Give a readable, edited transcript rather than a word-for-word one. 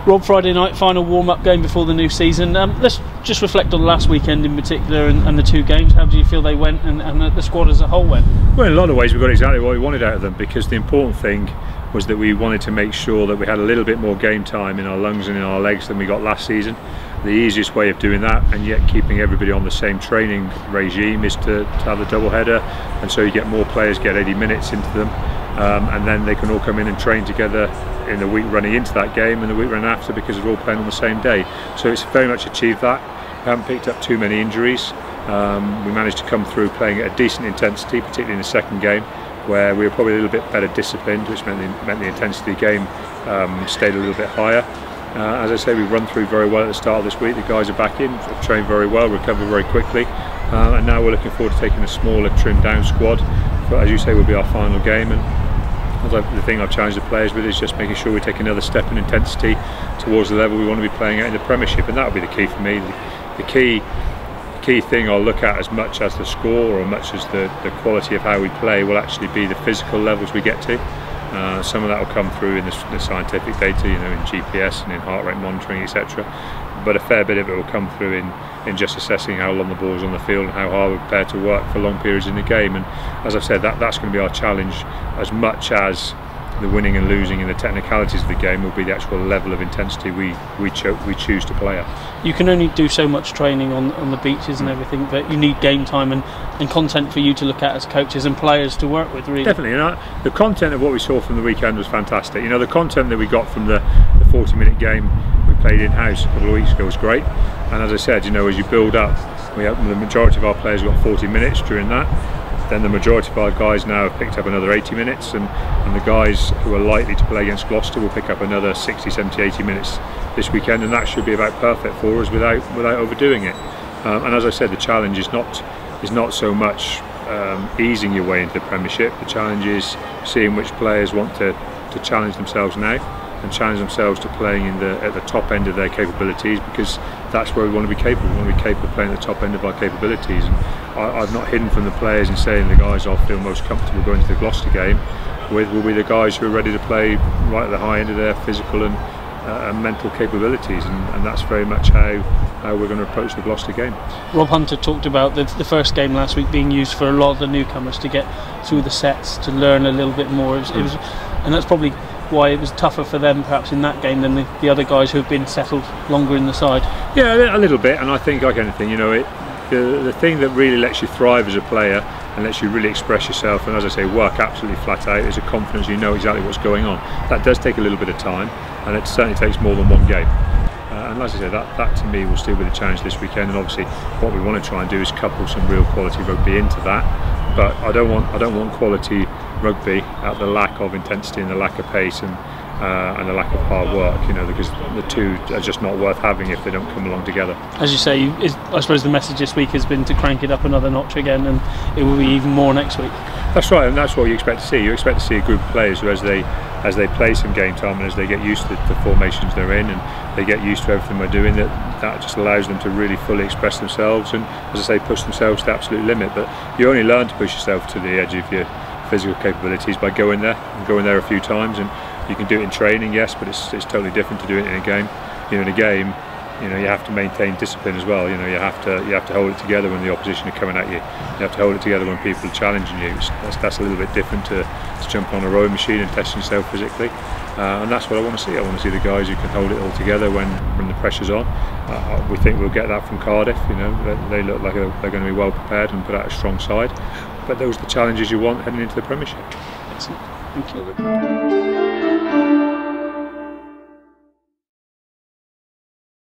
Rob, Friday night, final warm-up game before the new season. Let's just reflect on last weekend in particular and the two games. How do you feel they went and the squad as a whole went? Well, in a lot of ways we got exactly what we wanted out of them, because the important thing was that we wanted to make sure that we had a little bit more game time in our lungs and in our legs than we got last season. The easiest way of doing that, and yet keeping everybody on the same training regime, is to have the double header, and so you get more players get 80 minutes into them, and then they can all come in and train together in the week running into that game and the week running after, because they're all playing on the same day. So it's very much achieved that. We haven't picked up too many injuries. We managed to come through playing at a decent intensity, particularly in the second game, where we were probably a little bit better disciplined, which meant the intensity of the game stayed a little bit higher. As I say, we've run through very well at the start of this week. The guys are back in, have trained very well, recovered very quickly, and now we're looking forward to taking a smaller, trimmed down squad for, as you say, will be our final game. And the thing I've challenged the players with is just making sure we take another step in intensity towards the level we want to be playing at in the Premiership, and that will be the key for me. The key thing I'll look at, as much as the score or much as the quality of how we play, will actually be the physical levels we get to. Some of that will come through in the scientific data, you know, in GPS and in heart rate monitoring, etc. But a fair bit of it will come through in just assessing how long the ball's on the field and how hard we're prepared to work for long periods in the game. And as I've said, that's going to be our challenge, as much as the winning and losing and the technicalities of the game will be the actual level of intensity we choose to play at. You can only do so much training on the beaches and everything, but you need game time and content for you to look at as coaches and players to work with, really. Definitely, and the content of what we saw from the weekend was fantastic. You know, the content that we got from the 40-minute game we played in-house a couple of weeks ago was great. And as I said, you know, as you build up, the majority of our players got 40 minutes during that. Then the majority of our guys now have picked up another 80 minutes, and the guys who are likely to play against Gloucester will pick up another 60, 70, 80 minutes this weekend, and that should be about perfect for us without overdoing it. And as I said, the challenge is not so much easing your way into the Premiership. The challenge is seeing which players want to challenge themselves now and challenge themselves to playing at the top end of their capabilities, because that's where we want to be capable. We want to be capable of playing at the top end of our capabilities. And I've not hidden from the players in saying the guys I feel most comfortable going to the Gloucester game with will be the guys who are ready to play right at the high end of their physical and mental capabilities, and that's very much how we're going to approach the Gloucester game. Rob Hunter talked about the first game last week being used for a lot of the newcomers to get through the sets, to learn a little bit more. And that's probably why it was tougher for them perhaps in that game than the other guys who have been settled longer in the side. Yeah, a little bit, and I think, like anything, you know, the thing that really lets you thrive as a player and lets you really express yourself, and as I say, work absolutely flat out, is a confidence. You know exactly what's going on. That does take a little bit of time, and it certainly takes more than one game. And as I say, that to me will still be the challenge this weekend. And obviously, what we want to try and do is couple some real quality rugby into that. But I don't want quality rugby at the lack of intensity and the lack of pace and the lack of hard work. You know, because the two are just not worth having if they don't come along together. As you say, I suppose the message this week has been to crank it up another notch again, and it will be even more next week. That's right, and that's what you expect to see. You expect to see a group of players who, as they play some game time and as they get used to the formations they're in and they get used to everything we're doing, that just allows them to really fully express themselves and, as I say, push themselves to the absolute limit. But you only learn to push yourself to the edge of your physical capabilities by going there a few times. And you can do it in training, yes, but it's totally different to do it in a game. You know, in a game, you know, you have to maintain discipline as well. You know, you have to hold it together when the opposition are coming at you. You have to hold it together when people are challenging you. That's a little bit different to jump on a rowing machine and test yourself physically. And that's what I want to see. I want to see the guys who can hold it all together when the pressure's on. We think we'll get that from Cardiff. You know, they look like they're going to be well prepared and put out a strong side. But those are the challenges you want heading into the Premiership. Excellent. Thank you.